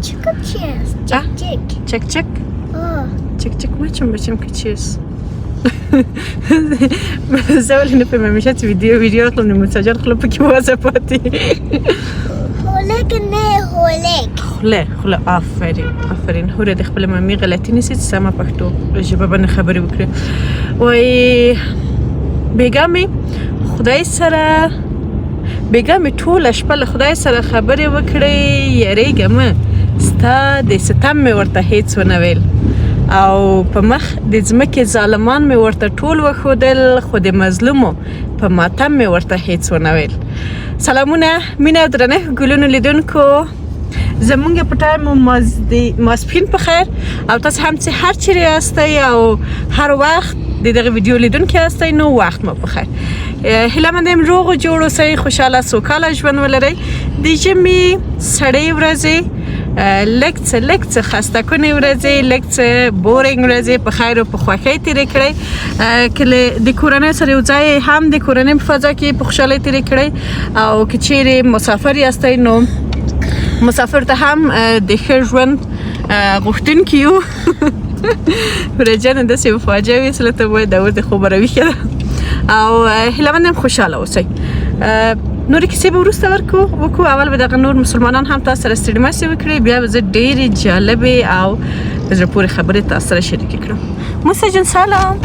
چیکار چیست؟ چک چک چک چک ما چون بچم که چیست زولی نفهم میشه ویدیو خلم مسجل خلم پکی واسپاتی هولک نه هولک خله آفرین هوره د خپل مامي غلطی نسی سم پښتو ژبه باندې خبرې وکړي وای بیګامي خدای سره بیګامي ټول شپه خدای سره خبرې وکړي یریګم ستا د ستم ورته هیڅ ونویل او په مخ د ځمکې ظالمان مې ورته ټول وښودل خو د مظلومو په ماتم مې ورته هیڅ ونویل سلامونه مینه او درنښت ګلونو لیدونکو زمونږ په ټایم ماسپښین په خیر او تاسو هم چې هر چیرې یاستئ او هر وخت د دغه ویډیو لیدونکي یاستئ نو وخت مو په خیر هیله مند یم روغ او جوړ اوسئ خوشحاله سوکاله ژوند ولرئ د ژمي سړې ورځې لږ څه خسته کنې ورځې لږ څه بورینګ ورځې په خیر او په خوښۍ تېرې کړئ کله د کورنۍ سره یو ځای هم د کورنۍ په فضا کې په خوشحالۍ تېرې کړئ او که چیرې مسافر یاستئ نو مسافر ته هم د ښه ژوند غوښتونکي یو ورجانه داسې مفاجعه وي چې ته باید د ورته خبره ویښه ده او هیله مند یم خوشحاله اوسئ نورې کیسې به وروسته وکړو اول به دغه نور مسلمانان هم تاسو سره ستړي مه شئ وکړئ بیا به زه ډېرې جالبې او په زړه پورې خبرې تاسو سره شریکې کړم موسی جان سلام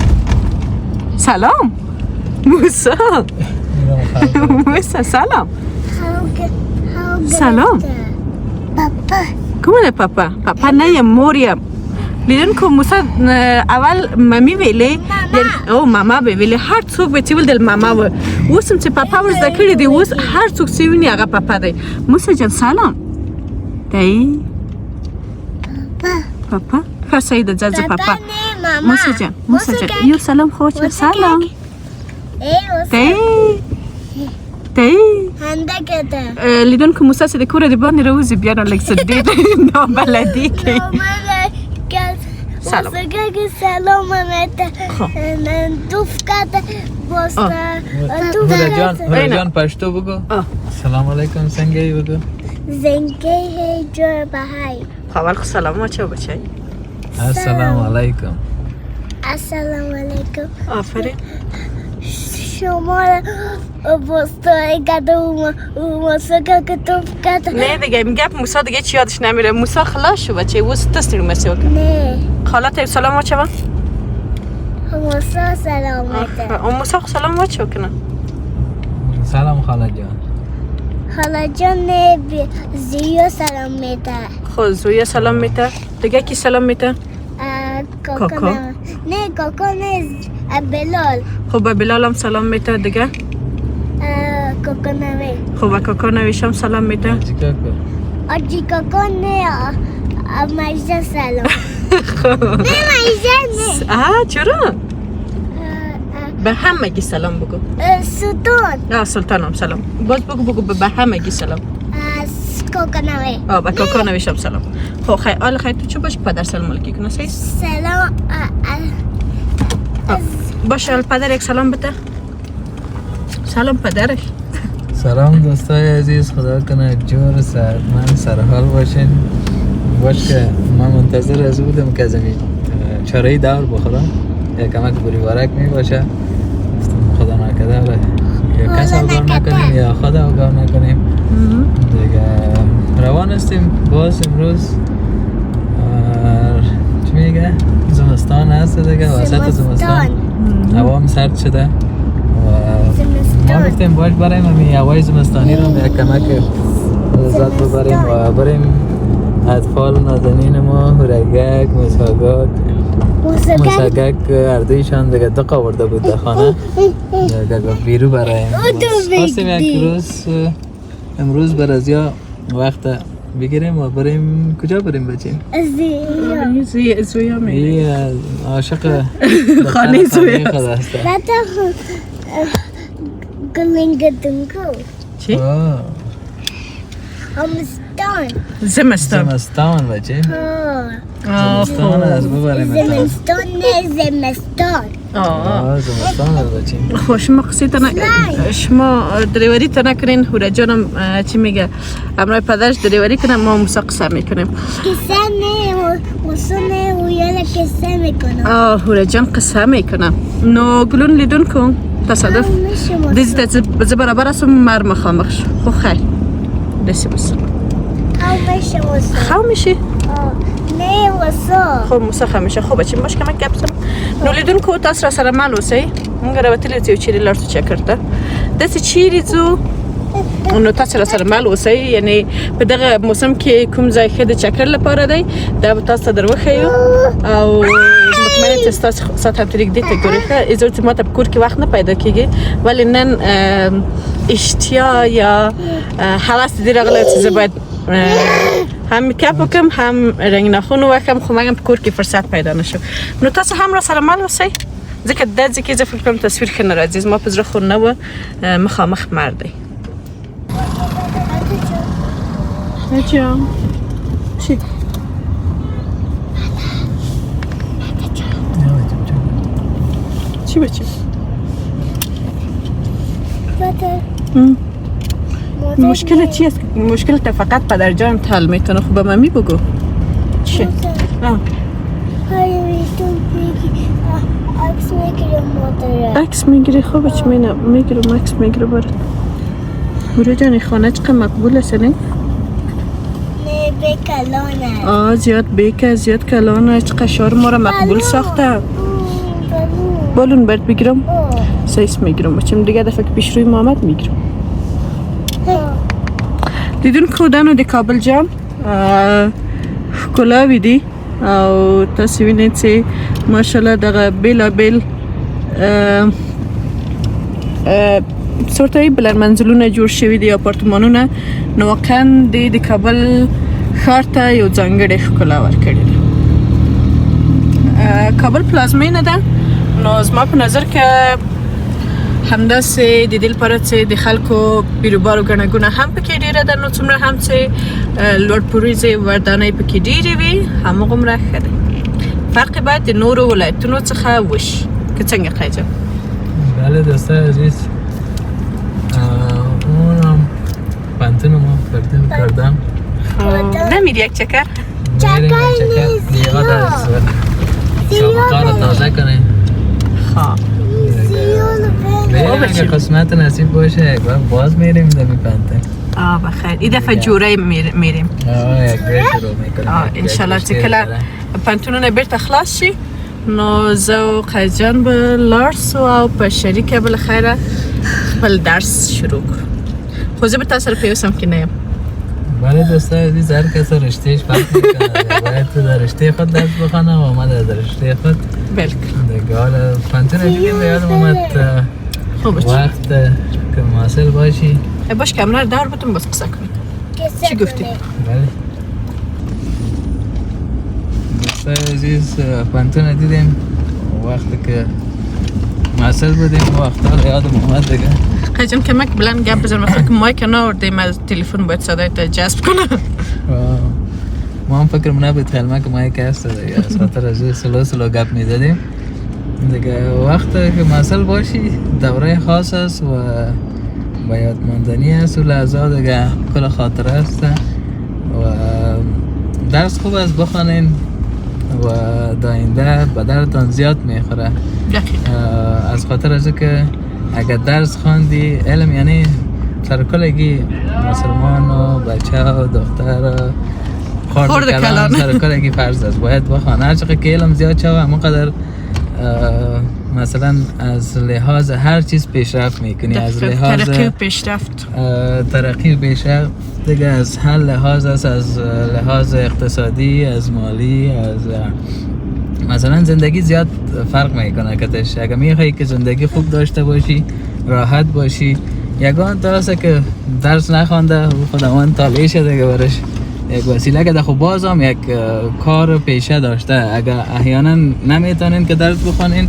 موسی سلام پاپا کومه ده پاپا نه یم مور یم لیدونکو موسی اول مامی ویلې او ماما به ویلې هر څوک به چې ولدل ماما و اوس هم چې پاپا ور زده کړی دی اوس هر څوک چې ویني هغه پاپا دی موسی جان سلام دی پاپا ښه صحیح ده ځه پاپا موسی جان یو سلام خو چې سلام دی لیدونکو موسی چې د کوره د باندې راوځي بیا نه لږ څه ډېر نابلدي کوي سلام سلام دوفکت هوره جان پشتو بگو سلام علیکم سنگی بگو زنگی هی جور بهای اول خو سلام واچو بچه السلام علیکم السلام علیکم آفرین شما بستای کده و موسا که توفکت نه دیگه میگه موسی دیگه چی یادش نمیره موسی خلاص شو بچه وست تستیر مسی وکن نه خالت سلام واچو موسا سلامته موسی خو سلام واچو کنه سلام خاله جان خاله جان نه زیو سلام میده خب زویا سلام میده دیگه کی سلام میده کوکو نه کوکو نه بلال خب بلال هم سلام میده دیگه کوکو نوی خب کوکو نویش هم سلام میده آجی کوکو نه مجده سلام نه مجده نه چرا به همگی سلام بگو سلطان سلطان هم سلام باز بگو به همگی سلام کوکو نوی به کوکو نویش هم سلام خب خیلی آل خیلی تو چه باش پدر سلام علیکی کنه سیست سلام باشه پدر یک سلام بده سلام پدرش سلام دوستای عزیز خدا کنه جور صحتمند سرحال باشین باش که من منتظر از بودم که زمین چاره دور بخورم یا کمک بریوارک می باشه خدا نکده یا کس اوگار نکنیم یا خدا اوگار نکنیم دیگه روان هستیم باز امروز چی میگه زمستان هست دیگه وسط زمستان هوا هم سرد شده و ما گفتیم باش بریم همین هوای زمستانی رو یک کمک لذت ببریم و بریم اطفال نازنین ما هرگک مسگک اردویشان دیگه دق آورده بود در خانه دیگه بیرو برایم خواستیم یک روز امروز برازیا وقت بگیریم و بریم کجا بریم بچیم؟ زویا میگه عاشق خانه زویا هست گلنگدنگو چی؟ زمستان بچه زمستان از ببریم زمستان زمستان البچین. خب شما قصیت شما دریوری تا نکنین. هوره جانم چی میگه امرای پدرش دریوری کنم ما موسا قصه میکنیم. قصه نه موسا نه ویالا قصه میکنم. هوره جان قصه میکنم. نو گلون لیدون کن تصادف دیزی تا برابر هستم مر مخامخ شو. خب خیر دستی بس خو میشی؟ نه موسا خب موسا خو میشه. خب بچه باش کمک گپ زنم. نو لیدون کو تاس را سر مالوسی مونږ راوتلی یو چیرې لارڅ چک کړته داسې چیرې ځو نو تاسو را سره مل اوسئ یعنی په دغه موسم کې کوم ځای ښه د چکر لپاره دی دا به تاسو ته در وښیو او مطمئنه چې ستاسو ساعت هم ترې ږدې ته ګورئ ښه اجازه چې ماته په کور کې وخت نه پیدا کېږي ولې نن اشتیا یا هوس دې راغلی چې زه باید هم میکاپ وکم هم رنگ ناخن وکم خو مګم په کور کې فرصت پیدا نشو نو تاسو هم را سره مل اوسئ ځکه دا ځکه زه فکر کوم تصویر ښه نه راځي زما په زړه خو نه وه مخامخ مرد دی Hacı. Şey. چی بچه؟ مشکل چی است؟ مشکل تا فقط پدر جان حل میتونه خب به ممی بگو چی؟ عکس میگیره مادر عکس میگیره خب بچه میگیرم عکس میگیره برد بوره جانی خانه چقدر مقبول است نه؟ کلانه زیاد بیکه زیاد کلانه چقدر شعر ما را مقبول ساخته بالون برد بگیرم سایس میگیرم بچم دیگه دفعه که پیش روی محمد میگیرم دیدون کودن و دی کابل جام ښکلاوي دي او تاسو وینئ چې ماشاءالله دغه بیلابیل سورتای بلند منزلونه جوړ شوي دي اپارتمانونه نو واقعا د کابل ښار ته یو ځانګړې ښکلا ورکړې ده کابل پلازمینه ده نو زما په نظر کې همداسې د دې لپاره چې د خلکو بیروبار او ګڼه ګوڼه هم پکې ډېره ده نو څومره هم چې لوړ پوړیزې ودانۍ پکې ډېرې وي هماغومره ښه ده فرق باید د نورو ولایتونو څخه وشي که څنګه قیجه بله دوستای عزیز اونم پانتونو ما کردم نمیری یک چکر؟ چکر نیست یاد از سابقه رو تازه کنه خواه بریم اگه قسمت نصیب باشه یک وقت باز میریم دمی پانتون بخیر این دفعه جوره میریم یک بیر شروع میکنیم انشالله چې کله پانتونونه بیرته خلاص شي نو زه و قیجان به لارس و په شریکه بالاخره خپل درس شروع کړو خو زه به تاسو سره پیوسم که نه یم بله دوستای عزیز هر کس رشتهش فرق میکنه باید تو در رشته خود درس بخوانم و ما در رشته خود بلکل دیگه حالا پانتون دیدیم یادم اومد وقت که محصل باشی باش کاملا رو دار بتون باز قصه کنیم چی گفتی؟ بله دوستای عزیز پانتون دیدیم وقتی که محصل بودیم وقتا یادم اومد دیگه قیجان کمک بلند گپ بزن مثلا که مایک ناوردیم از تلفن باید صدای تا جذب کنه ما هم فکر منه باید خیلی که مایک هست دیگه از خاطر از سلو گپ میزدیم دیگه وقت که محصل باشی دوره خاص است و با یادماندنی است و لحظه دیگه کل خاطره است و درس خوب است بخوانین و داینده به درتان زیاد میخوره از خاطر از که اگر درس خواندی علم یعنی سرکلگی مسلمان و بچه و دختر و خورد کلان سرکلگی فرض است باید بخوان هر چقدر که علم زیاد شوه همونقدر مثلا از لحاظ هر چیز پیشرفت میکنی از لحاظ ترقی و پیشرفت ترقی و پیشرفت دیگه از هر لحاظ است از لحاظ اقتصادی از مالی از مثلا زندگی زیاد فرق میکنه کتش اگه میخوایی که زندگی خوب داشته باشی راحت باشی یگان تاسه که درس نخوانده خداوند تالیشه دیگه برش یک وسیله که خب باز هم یک کار پیشه داشته اگه احیانا نمیتونین که درس بخونین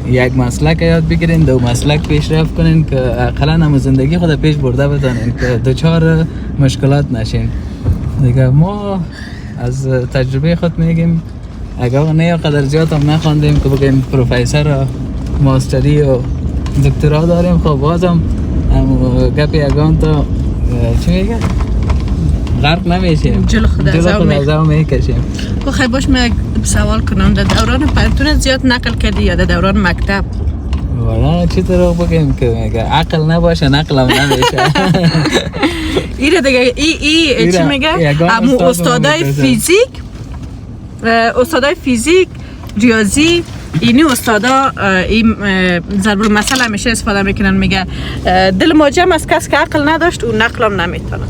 یک مسلک یاد بگیرین دو مسلک پیشرفت کنین که اقلا هم زندگی خود پیش برده بتونین که دوچار مشکلات نشین دیگه ما از تجربه خود میگیم اگه نه قدر زیاد هم نخواندیم که بگیم پروفیسر ماستری و دکترا داریم. خب بازم گپ یگان تا چی میگه غرق نمیشیم، جلو خود از او میکشیم. خیلی باش من سوال کنم، در دوران پانتون زیاد نقل کردی یا در دوران مکتب؟ والا چی طور بگیم که میگه عقل نباشه نقلم نمیشه. ایره دیگه ای چی میگه؟ امو استادای فیزیک ریاضی اینی استادا این ضرب المثل همیشه استفاده میکنن، میگه دل ما جمع از کس که عقل نداشت و نقلم نمیتونه.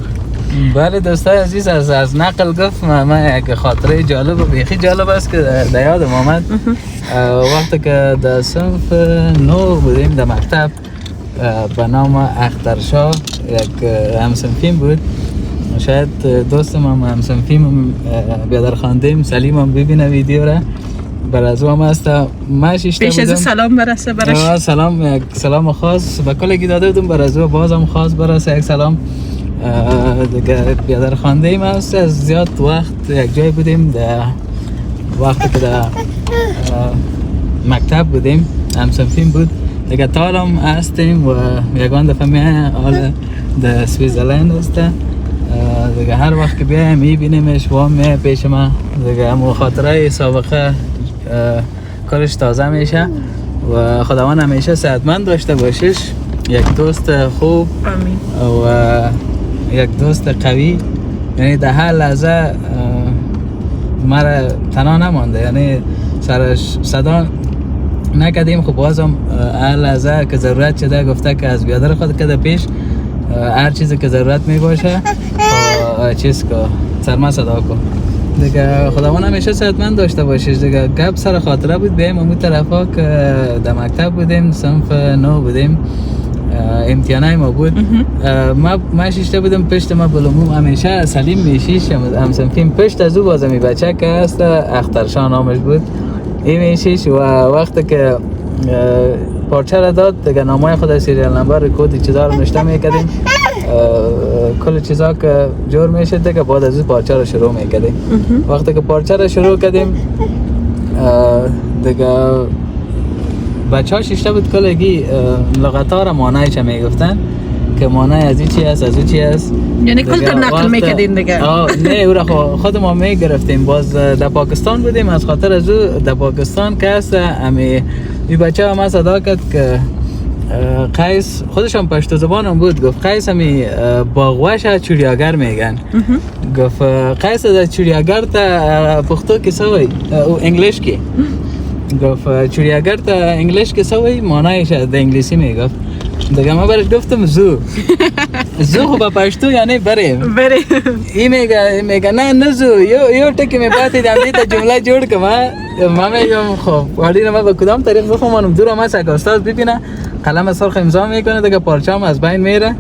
بله دوستای عزیز، از نقل گفت من یک خاطره جالب بیخی جالب است که در یادم آمد. وقتی که در صنف 9 بودیم در مکتب به نام اخترشاه یک همصنفیم بود، شاید دوستم هم همصنفیم بیادر خاندیم سلیم هم ببینه ویدیو را، بر از او هم است. من شیشته بودم، پیش از سلام برسه برش. سلام، یک سلام خاص به کلگی داده بودم، بر از او بازم خاص برسه یک سلام. دیگه بیادر خانده ایم است. از زیاد وقت یک جای بودیم در وقتی که در مکتب بودیم همصنفیم بود دیگه، تالم هستیم و یگان دفعه میه حال در سویزرلند است دیگه. هر وقت که بیایم میبینیمش و میه پیش ما دیگه، همون خاطره سابقه کارش تازه میشه و خداوند همیشه صحتمند داشته باشش. یک دوست خوب و یک دوست قوی، یعنی در هر لحظه مرا تنها نمانده، یعنی سرش صدا نکردیم. خب بازم هر لحظه که ضرورت شده گفته که از بیادر خود کده پیش، هر چیزی که ضرورت می باشه چیز که سرما صدا کن دیگه. خداوند همیشه صحتمند داشته باشش دیگه. گپ سر خاطره بود بیم امون طرفا که در مکتب بودیم، صنف 9 بودیم، امتحانای ما بود. ما شیشته بودم، پشت ما بلوموم همیشه سلیم میشیش همصنفیم، پشت از او بازمی بچه که هست اخترشاه نامش بود، این میشیش و وقتی که پارچه را داد دیگه نامای خود سیریال نمبر کد چیزا رو نشته میکردیم، کل چیزا که جور میشد دیگه بعد از این پارچه را شروع میکردیم. وقتی که پارچه را شروع کردیم دیگه بچه ها شیشته بود کلگی لغت ها را مانایش هم میگفتن که مانای از این چی هست از این چی هست، یعنی کل در نقل میکردین دیگه؟ نه او را خود ما میگرفتیم. باز در پاکستان بودیم، از خاطر از او در پاکستان که هست این بچه ها ما صدا کرد که قیس، خودش هم پشتو زبان هم بود، گفت قیس همی باغوش چوریاگر میگن. گفت قیس در چوریاگر تا پختو کسا وی او انگلیش کی گفت چوریاگر تا انگلیش کسا وی مانایش در انگلیسی میگفت دیگه. ما برش گفتم زو خب با پشتو یعنی بریم. این میگه نه زو یو تکی میباتی دم دیتا جمله جوڑ که ما میگم خب حالی ما به کدام طریق بفهمانم دور ما سک استاد ببینه قلم سرخ امضا میکنه دیگه، پارچام از بین میره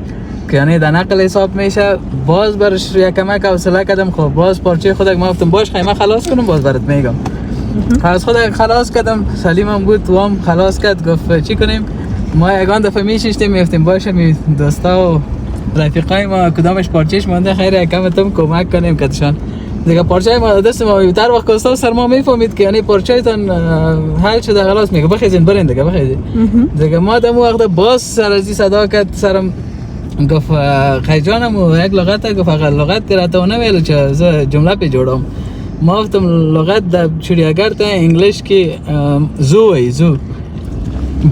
که یعنی در نقل حساب میشه. باز برش یکمک حوصله کردم، خب باز پارچه خودک ما گفتم باش خیمه خلاص کنم باز برات میگم. از خودک خلاص کردم، سلیم هم بود تو هم خلاص کرد. گفت چی کنیم؟ ما یگان دفعه میشیشتیم میفتیم باشه می دوستا و رفیقای ما کدامش پارچهش مانده خیره یکم تم کمک کنیم کتشان دیگه. پارچه ما دست ما در وقت استاد سر ما میفهمید که یعنی پارچه تان حل شده خلاص، میگه بخیزین برین دیگه بخیزین دیگه. ما دم وقت باز سر ازی صدا کرد سرم، گفت خیجانم یک لغت گفت اگر لغت کرده نمیل چه جمله پی جوڑم. ما گفتم لغت در چوریاگر تا انگلیش کی زو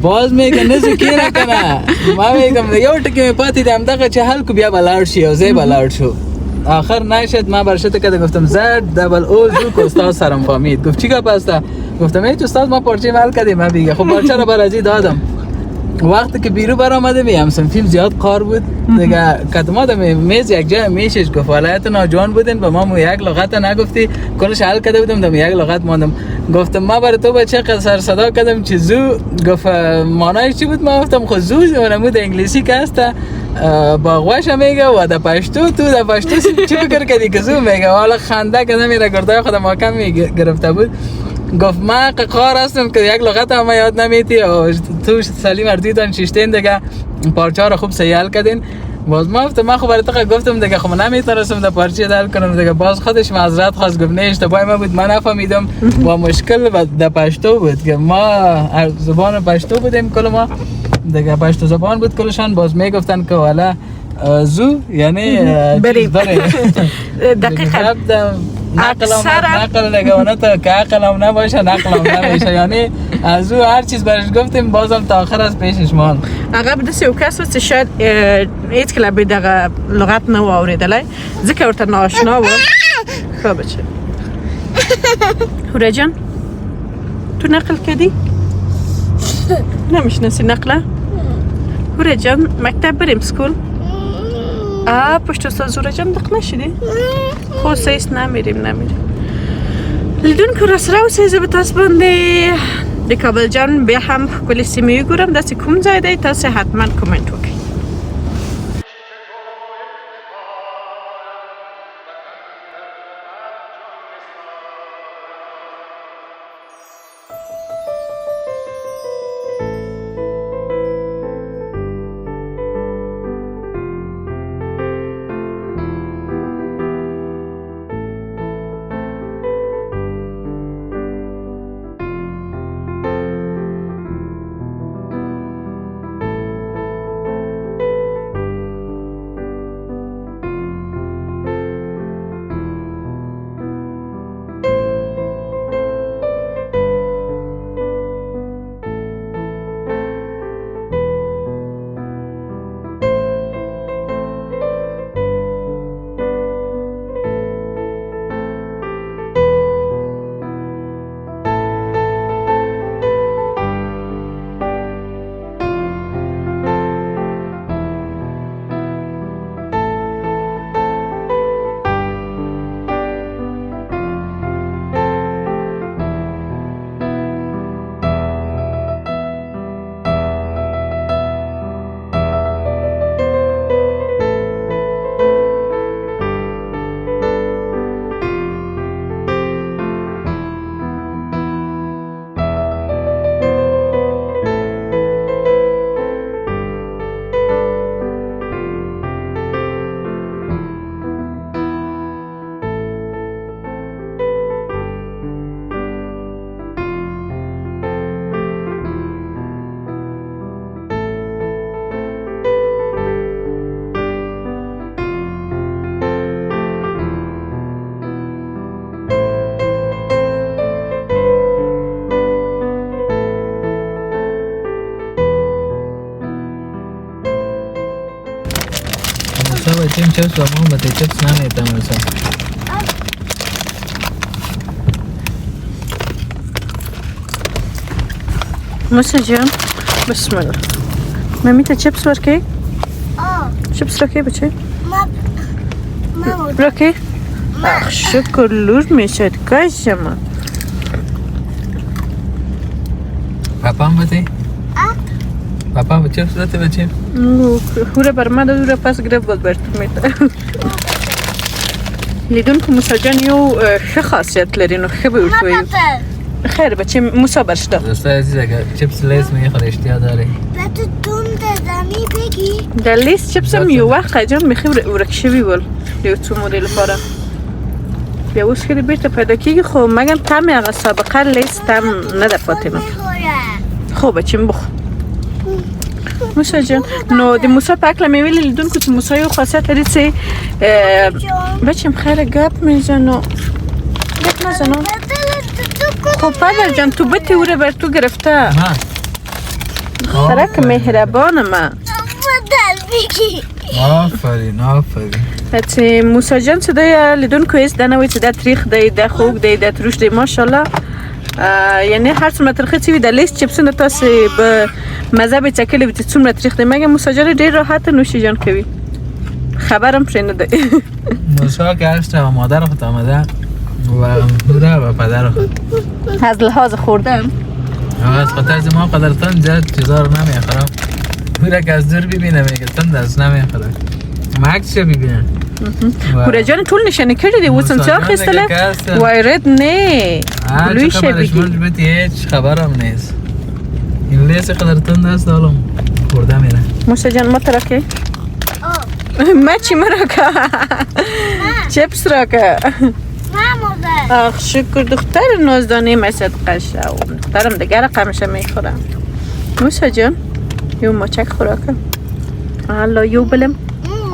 باز میگه نزو کی نکنه. ما میگم یو ټکی می پاتې دم دغه چې حل کو بیا بلاړ شي او زی بلاړ شو. آخر نشد ما برشته که گفتم زد دبل او زو که استاد سرم فهمید. گفت چی گپ است؟ گفتم ای استاد ما پارچه حل کردیم. من میگه خب پارچه رو بر ازی دادم. وقتی که بیرو برآمده میام فیلم زیاد کار بود دیگه. کدوم میز یک جای میشش گفت ولایت ناجوان بودین به ما یک لغت نگفتی کلش حل کرده بودم دم یک لغت ماندم. گفتم ما برای تو بچه سر صدا کردم چه زو. گفت معنیش چی بود؟ ما گفتم خود زو نمود انگلیسی که هست باغوش میگه و در پشتو تو در پشتو چی فکر کردی که زو میگه. حالا خنده که نمیره گردای خودم محکم گرفته بود. گفت من قار هستم که یک لغت هم یاد نمیتی و تو سلیم اردیدان شیشتین دیگه پارچه را خوب سیال کردین. باز ما گفتم من خب برای تو گفتم دیگه خب نمیتونستم در پارچه دل کنم دیگه. باز خودش معذرت خواست گفت نه اشتباه ما بود من نفهمیدم با مشکل در پشتو بود که ما زبان پشتو بودیم کل ما دیگه پشتو زبان بود کلشان. باز میگفتن که والا زو یعنی بریم دقیقاً نقل دیگه اونا تا که عقلم نباشه نقلم نمیشه یعنی از او هر چیز برش گفتیم بازم تا آخر از پیشش مان. عقب دست یو کس است شاید هیچ کلا به دقیقه لغت نو آوریدلی ذکر ورته ناشنا و خواه بچه. هوره جان تو نقل کردی؟ نمیشناسی نقله؟ هوره جان مکتب بریم سکول؟ پشت استاد زوره جان دق نشدی؟ خود سیست نمیریم لیدون که رس رو سیزه به تاس بنده دی کابل جان بیا هم کلی سیمیوی گورم دستی کم زایده تاسی حتما کمنت وکی. بچیم چپس و ما بطه چپس نمیتم رسا موسى جان بسم الله ماميتا چپس ورکی؟ چپس رکی بچه؟ رکی؟ اخ شکر لور میشد کشم پاپام بطه؟ پاپام چپس بطه بچیم؟ هوره بر ما دور پس گرفت بود برتون میده لیدون که موسى جان یو خه خاصیت لرین و خه بیوتوی خیر بچه موسى برش داد دوستا عزیز اگر چپس لیز میخواد اشتیا داره بطه تون دادمی بگی در لیز چپس هم یو وقت قجرم میخوی ورکشوی بول لیو تو مدل پاره بیا اوز کردی بیرته پیدا کیگی خوب مگم تم اگه سابقه لیز تم نده فاطمه خوب بچه بخو موسى جان نو دی موسى پاکلا میویلی لیدون که تو موسى یو خاصیت لرید سی بچه خیره گپ میزنو گپ نزنو خب پدر جان تو بطی اوره بر تو گرفته سرک مهربان ما آفرین حتی موسى جان صدای لیدون که ایست دنوی صدا تریخ دی ده خوک دی ده تروش دی ماشالله یعنی هر سمت ترخی چیوی در لیست چپسون تاسی به مذهب چکلی بیتی سمت تریخ دی مگه موسى جان دیر راحت نوشی جان کوی خبرم پرینه دی موسى که اکسترا و مادر خود آمده و هوره و پدر خود از لحاظ خوردم از خاطر از ما قدرتان زیاد چیزا رو نمیخورم هوره که از دور ببینه میگه تن دست نمیخورم مکس چه ببینه هوره جان طول نشانه کردی و سنسیار خیستله وایرد نه بلوی شبیگی بهت هیچ خبرم نیست این لیس قدرتان دست دارم خورده میره موسى جان ما ترکی مچی مرا که چپس را که مامان آخ شکر دختر نازدانه مسد قشه دخترم دیگر قمشه میخورم. موسا جان یو مچک خوراکم حالا یو بلم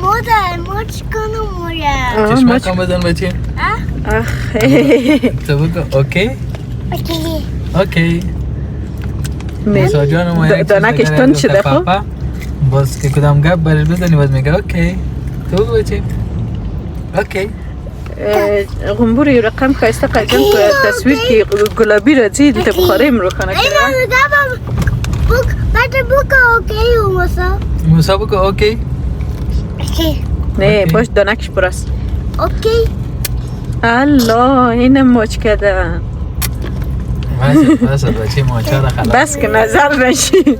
مادر ماچ کنم مویا چشمه کم بدن بچه آخ تو بگو اوکی اوکی اوکی موسا جان ما یک دانکش تند شده خب باز که کدام گپ برش بزنی باز میگه اوکی تو بگو بچه اوکی غنبور یو رقم کایسته قیدن تصویر که گلابی را زید تا بخاره امرو کنه اینا دابا بوک بده بوک اوکی موسا موسا بگو اوکی اوکی نه باش دانکش براست اوکی الله اینم موچ کردن بس بچه ماچا را خلاص بس که نظر نشی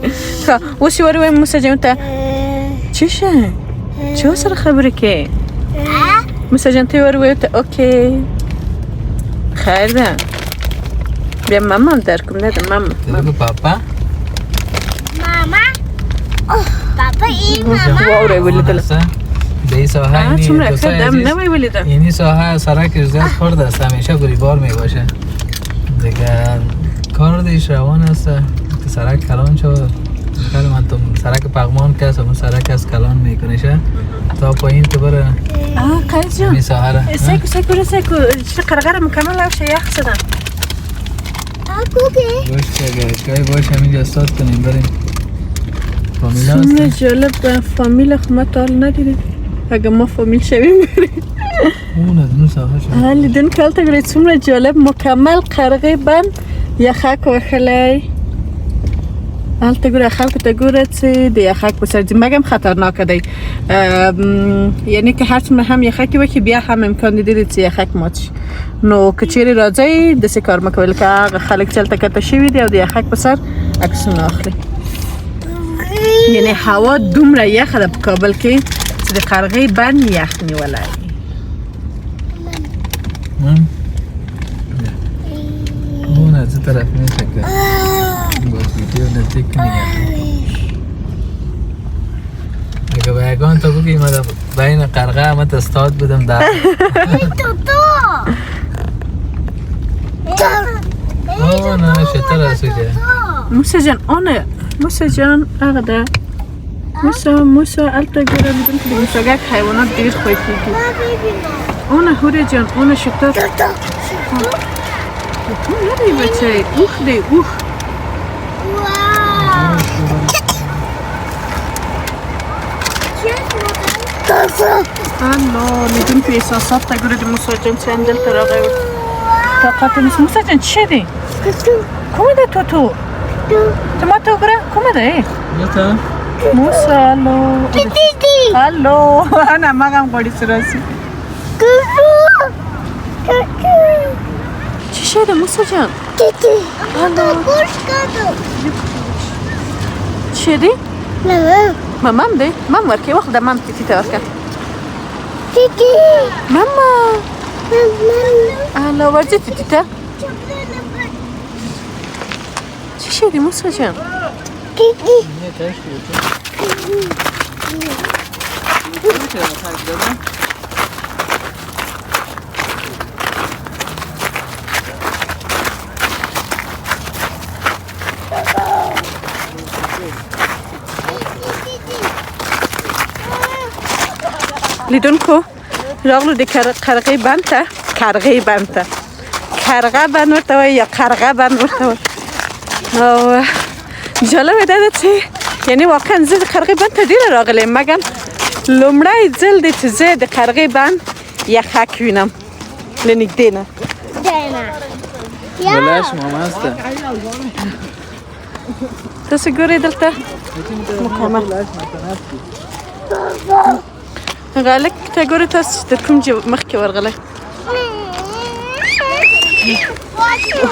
اوسی واری وای موسا جان تا چیشه؟ چه سر خبره که؟ موسا جان توی واری وای تا اوکی خیر ده بیا مامان درکم نده مامان تو بگو پاپا ماما پاپا این ماما واو ولی دل به این ساحه اینی چون دوستای رکت دم عزیز نمی ولیده اینی ساحه سرکش زیاد خورد است همیشه گریبار می باشه دیگه کار دیش روان است که سرک کلان شد خیلی من تو سرک پغمان کس همون سرک از کلان میکنه شه تا پایین تو بره قیز این جان ساحه را سیکو چه قرقر مکمل او یخ شدن اکوگه باش که اگه اشکایی باش همینجا استاد کنیم بریم فامیلا سمره هستن جالب فامیل خو ما تا حالا ندیدیم اگه ما فامیل شویم بریم اون از نو ساحه شد حالی دون کل تا گرید سمره جالب مکمل قرقه بند یخک و خلی حال تا گوره خلق تا گوره چی دی یخک بسردی مگم خطرناک دی یعنی که هر چمه هم یخکی بکی بیا هم امکان دیدی چی یخک ماچ نو کچیری راځي دسې کار مکول که هغه خلک چلته کته شوي دي او د یخک په سر عکسونه اخلي یعنی هوا دومره یخه ده په کابل کې چې د قرغې بند یخ نیولی اون از این طرف میشه که باز ویدیو نزدیک نگه اگه بایگان تو بگی ما بین قرغه همت استاد بودم در آه نه شتر رسوده موسا جان آنه موسا جان هغه ده موسا الته ګوره لیدل کې د موساګک حیوانات ډېر خوښېږي اونه هوره جان اونه شتر یادی بچه اوخ دی اوخ الله لیدون که احساسات تا ګوره د موسا جان چې اندل ته راغی طاقت نیست موسا جان چی دی؟ کومه ده تو ما ته وګوره کومه ده نتا موسا هلو انا مغم غوړي سراسي چی شده موسا جان؟ چی دی؟ مامام دی؟ مام ورکی وقت ده مام تیتی تا ورکن ماما هلا ورزی تیتی تا چی شدی موسا جان؟ لیدونکو راغلو دی قرغه بند تا کرغه بند تا کرغه بند ورته وای یا قرغه بند ورته وای او جالبه ده چې یعنی واقعا زه د قرغه بند ته ډیره راغلم مګم لومړی ځل دی چې زه د قرغه بند یخک وینم له نږدې نه بلاش ماما است تاسو ګورئ دلته مکمل غالک ته ګورئ تاسو د کوم مخکې ورغلی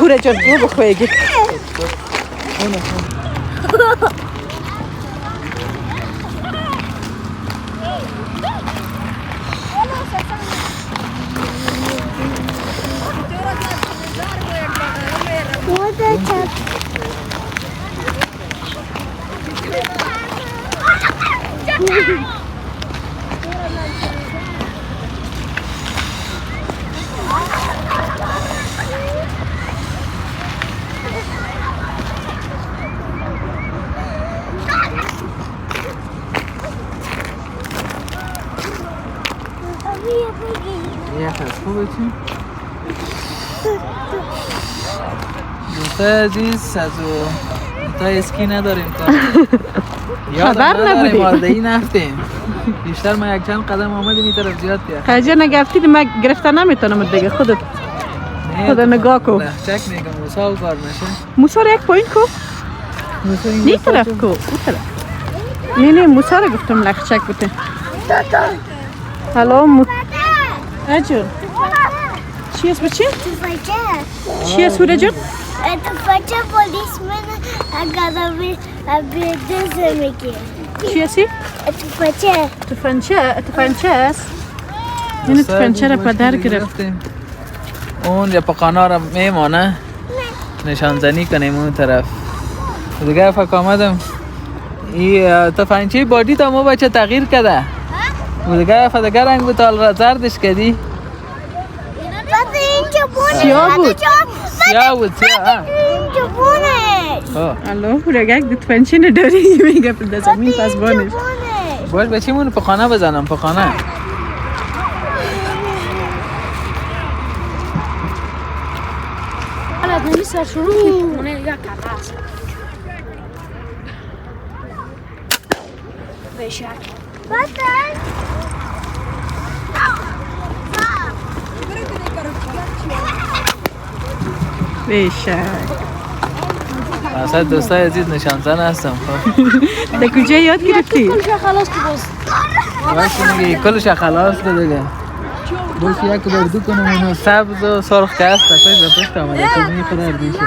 هوره جان وبخویږي دوستای عزیز از تا اسکی نداریم خبر نبودی مالدهی نفتیم بیشتر ما یک چند قدم آمدیم این طرف زیاد بیا خجه نگفتید من گرفته نمیتونم دیگه خودت نگاه کو چک میگم موسا و کار نشه موسا رو یک پایین کو نی طرف کو او طرف نه موسا رو گفتم لخچک بوده هلو اجون چی است بچه؟ چی است هوره جون؟ تفاچه پولیسمن اگر بیدزه میگه چی هستی؟ تفنچه است؟ این تفنچه را پدر گرفتیم اون یا پاکانا را میمانه نشانزنی کنیم اون طرف دیگه فکر آمدم این تفنچه بادی تا ما بچه تغییر کده و دیگه فدگه رنگ بتال را زردش کدی سیاه بود سیاه بود اینجا بونش الو هورگک دو تفنچه نداری میگه پر زمین پس بانش باید بچه مون پاکانه بزنم پاکانه حالا نمی سر شروع کنه یا کلاس بشک بیشک اصلا دوستای عزیز نشانزن هستم خب در کجا یاد گرفتی؟ کلش خلاص تو باز باشه میگه کلش خلاص ده دیگه باشه یک بردو کنم اونو سبز و سرخ که هست تپش به پشت آمده تو میخوره اردیشه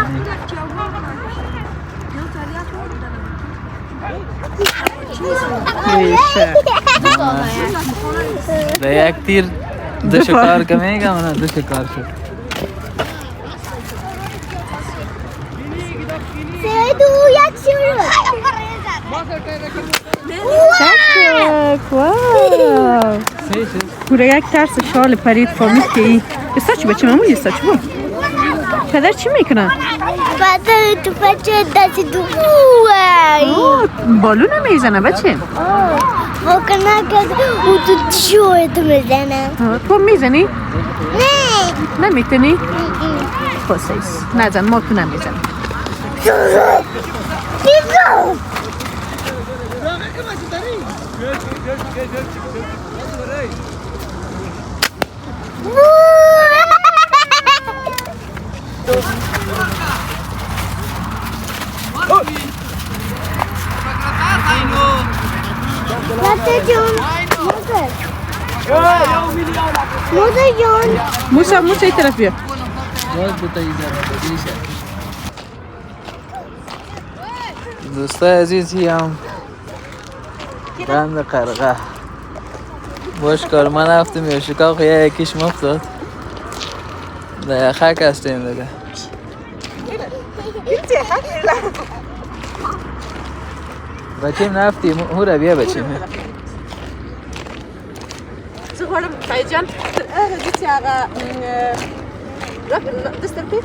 بیشک به یک تیر دو شکار که میگم نه دو شکار شد یک شروع چک واو هورگک ترس شال پرید فهمید که ای استاچ بچه مامون استاچ بود پدر چی میکنن؟ پدر تو بچه دست دو بالون میزنه بچه ممکنه که او تو شویت میزنه تو میزنی؟ نه نمیتونی؟ خصیص نزن ما تو نمیزنم موسا این طرف بیا دوستای عزیزی هم بند قرقه باش کار من رفتم یا شکاق یکیش مفتاد در یخک هستیم دیگه بچیم نفتیم هوره بیا بچیم زغارم فایجان دیتی آقا دستم پیر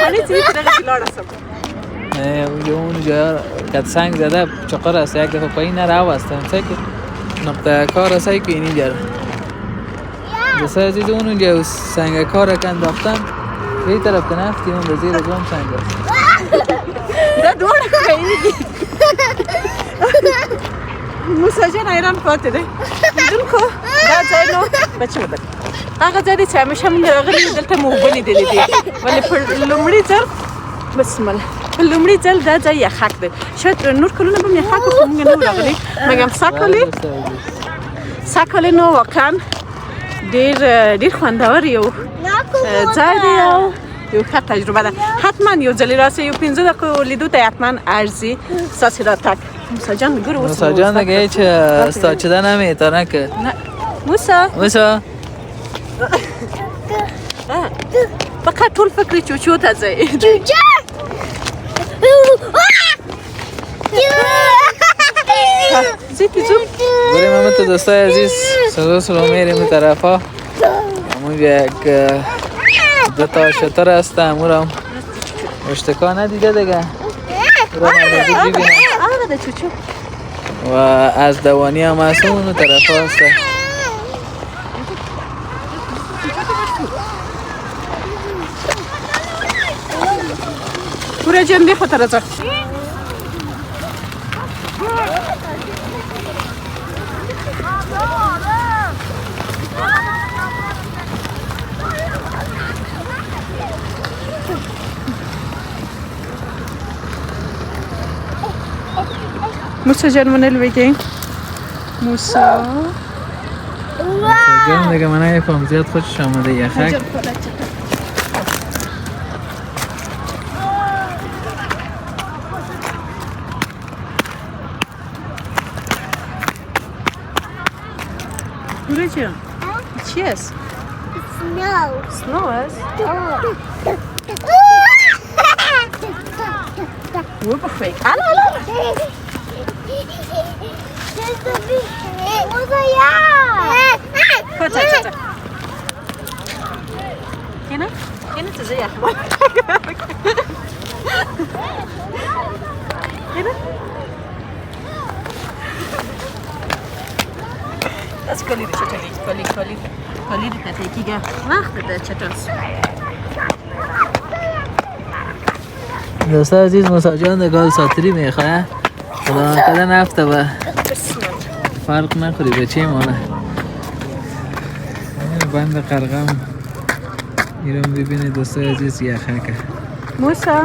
خالی تیری ترقی لارسم اونجا که سنگ زده چقدر است یک دفعه پایین نرو هستم که نقطه کار است که اینی جره دوستای عزیز اونجا سنگ کار که انداختم به طرف که نفتی اون به زیر دوم سنگ است ده دوار خیلی موسا جان ایران فاتده میدون که ده زای نو بچه مدد هغه ځای دی چې همیشه موږ راغلي دلته مو اوبه لیدلې دي ولې په لومړي ځل بسم الله په لومړي ځل دا ځای یخک دی شاید نور کلونه به هم یخک و خو موږ نه وو راغلي مګم سږ کال نو واقعا ډېر خوندور یو ځای دی او یو ښه تجربه ده حتما یو ځلې راسئ یو 15 دقیقو لیدو ته حتما ارزي ستاسې راتګ موسا جان ګوره اوس موسا جان دیگه هیچ استاچده نمیتونه که موسا فقط ټول فکر چوچو ته ځي چوچو زیتی زو بریم همه تو دوستای عزیز سلام میریم این طرفا همون یک دو تا شتر هست امورم اشتکا ندیده دیگه آقا چوچو و از دوانی هم هست اون طرف هست هوره جان دی خود رضا موسا جان منل بگی موسا جان دیگه من نفهم زیاد خوشش آمده یخک هوره جان چی است؟ Snow. سنو است؟ و بخوی الا فتا هنا هنا تزي اخبار هنا بس کلی چطوری کلی تتیگه وقت ده چطور دوستا عزیز موسی جان گال ساتری میخواه خدا نکنه نفته و فرق نخوری به چه مانه بند قرغم ایران ببینید دوستا عزیز یخکه موسا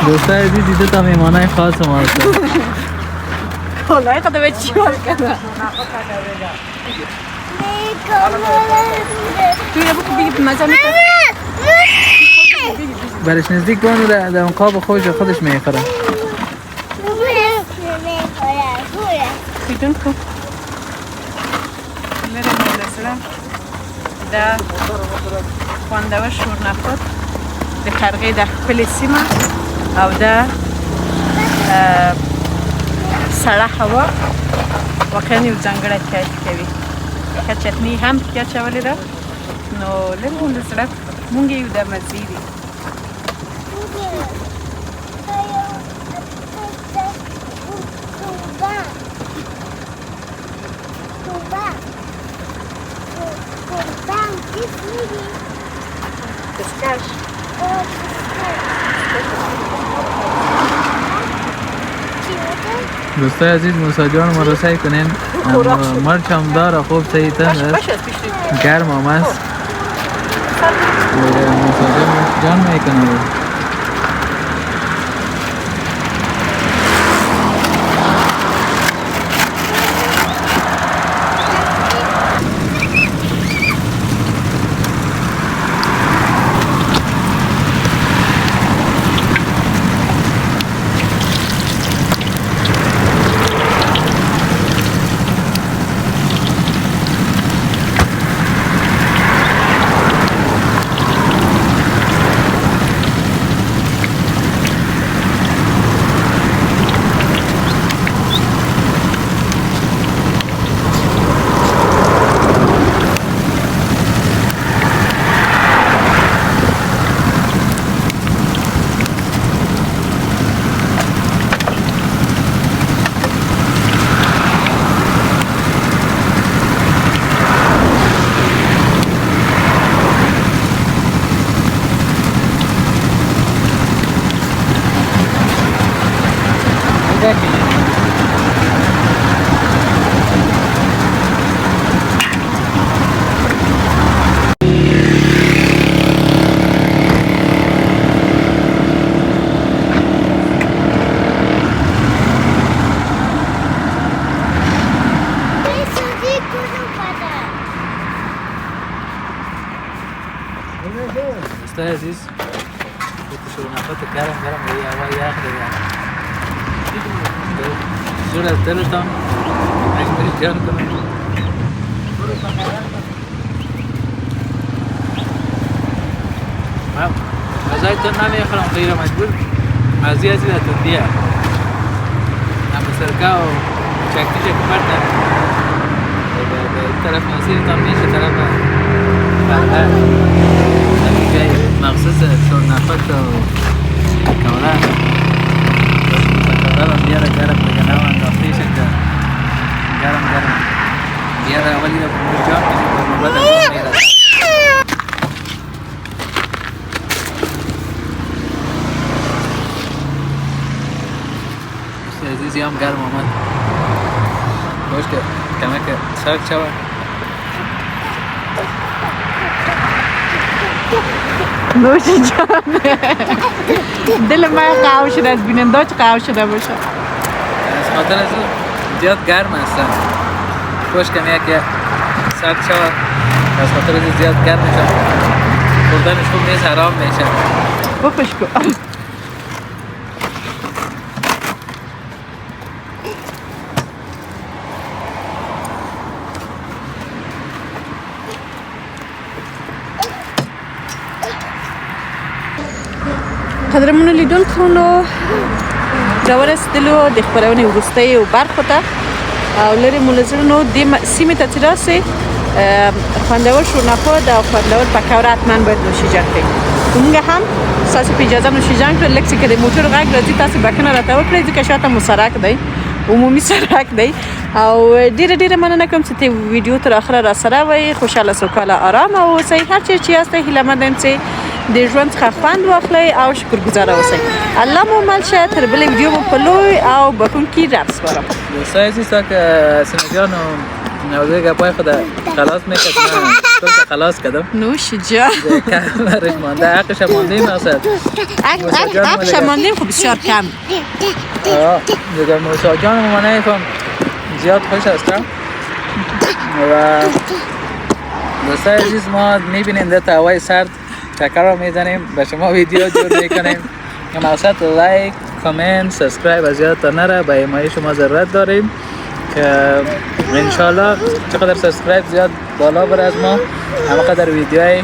دوستا عزیز دیده تا میمانه خاص ما هست والله قد به چی حال کنه تو یه بکو بگید مزه میکنه برش نزدیک بانو در انقاب خودش میخوره بدون کن بریم بلسلم در خواندوه شورنفت در خرقه در خپل سیمه او در سړه هوا واقعا یو ځانګړی کیف کوي که چټني هم پکې اچولې ده نو لږ غوندې سړک مونږ یو د مزې دي دستکش دوستای عزیز موسی جان ما رو سعی کنین خوراک شد. مرچ هم داره خوب صحیح باشه تن باشه از پیش روی. گرم هم است مساله مرچ جان میکنه دوستای عزیز شورنفت گرم روی هوا یخ دیگه زور از دلتان اگه جان کنم من غذای تون نمیخورم غیر مجبور مزی از این تندیه اما سرکه و چکتی کمرتن به طرف مسیر تان میشه طرف بلغه جای مخصوص شورنفت و کورن کورن هم بیاره گرم بگه نو انداخته شکل گرم بیاره اولی رو بمور جان کنیم و بعد از اون میره عزیزی هم گرم آمد باش که کمک سرک شود نوشی جان دل من قهوه شده از بیننده چه قهوه شده باشه از خاطر از زیاد گرم هستن خوش کمی که سرد شود از خاطر از زیاد گرم میشه خوردنش خوب نیست حرام میشه بخوش کن قدرمون لیدونکو راورسیدلو د خپرونې وروستۍ برخو ته او لرې مو له زړه نو دې سیمې ته چې راسئ خوندور شورنپاد او خوندور پکوړه حتما باید نوشیجان کړئ موږ هم ستاسو په اجازه نوشیجان کړو لږ څه که د موټر غږ راځي تاسو بښنه راته وکړئ ځکه شاته مو سړک دی عمومي سړک دی او ډیره مننه کوم چې ته ویډیو تر اخره را سره وای خوشاله سوکاله آرام او اوسئ هر چیرې چې یاستئ هیله مند یم چې د ژوند څخه خوند واخلئ او شکرګزاره اوسئ الله مو مل شه تر بلې ویډیو مو په لوی او بخونکي رب سپارم دوستای عزیز تا که سینا جان و نوازه گپای خود خلاص میکرد من کل که خلاص کردم نوش جان کمرش مانده حقش هم مانده این مقصد حقش هم مانده خب بسیار کم دیگه موسا جان ما نیفهم زیاد خوش هستم و دوستای عزیز ما میبینیم در هوای سرد چکر رو میزنیم به شما ویدیو جور میکنیم مقصد لایک کامنت سابسکرایب از یادتان نره به حمایت شما ضرورت داریم که انشالله چقدر سابسکرایب زیاد بالا بره از ما همقدر ویدیوهای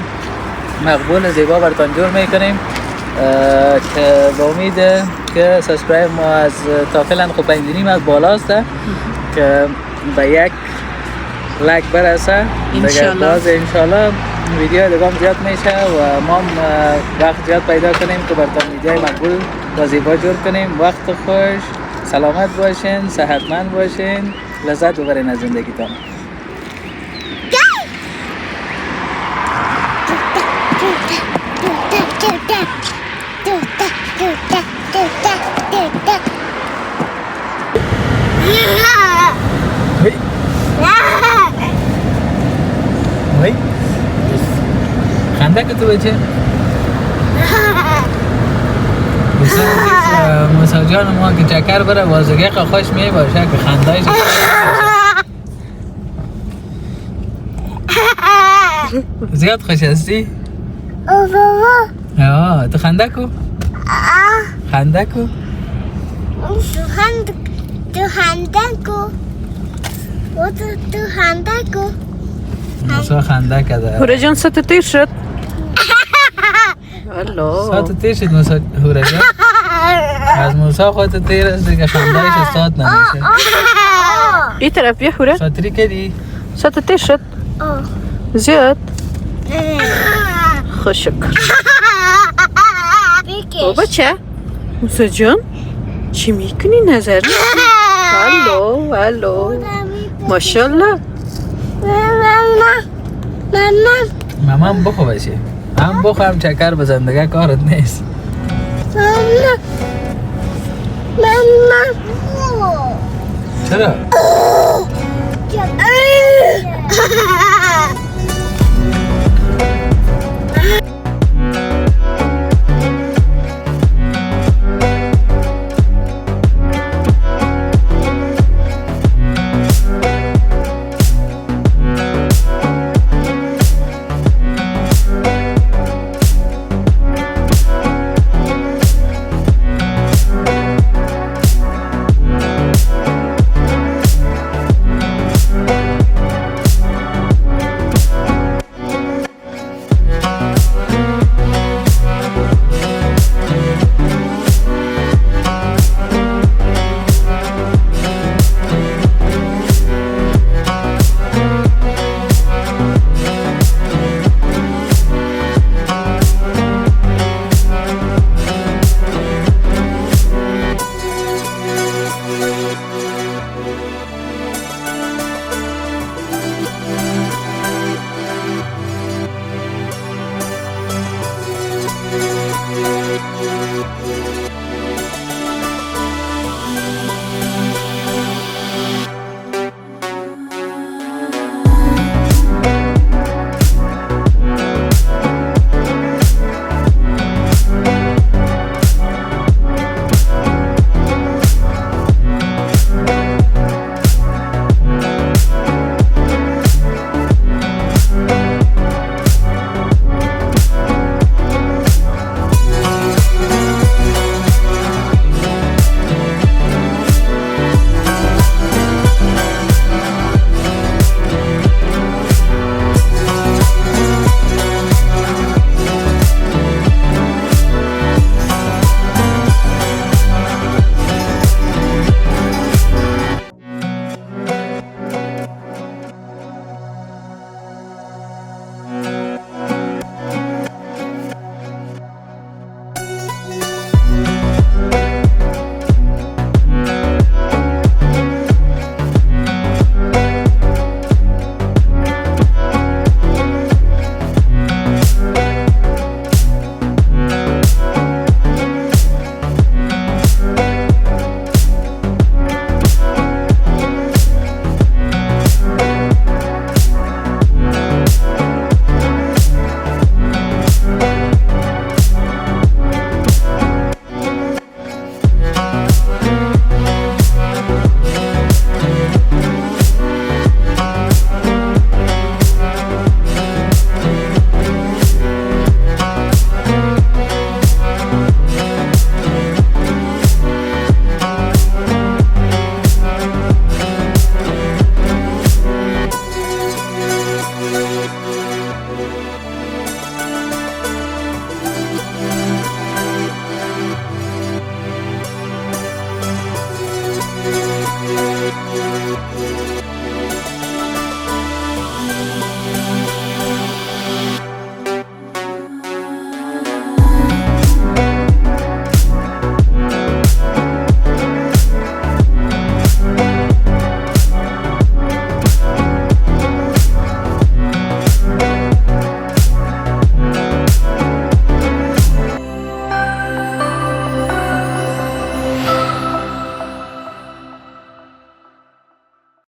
مقبول زیبا براتون جور میکنیم که با امید که سابسکرایب ما از تا فعلا خب 5.5 از بالاست که به 1 لایک برسه دیگه باز انشالله ویدیو دیگه هم زیاد میشه و ما وقت زیاد پیدا کنیم که براتون ویدیوهای مقبول و زیبا جور کنیم وقت خوش سلامت باشین صحتمند باشین لذت ببرین از زندگیتون تو بچه موسی جان ما که چکر بره بازگه خوش می باشه که خندایش زیاد خوش هستی؟ بابا تو خنده کو؟ خنده کو؟ تو خنده کو تو خنده کو موسی خنده کده هوره جان ست تیر شد الو ساعت تیر شد موسی هوره جان از موسی خودت تیر است دیگه خندایش استاد نمیشه ای طرف بیا هوره ساتری کردی؟ ست تیر شد زیاد خوش شکر او بچه موسی جان چی میکنی نظر الو الو ماشالله مامان بخو بشه هم بخو هم چکر بزن دیگه کارت نیست چرا؟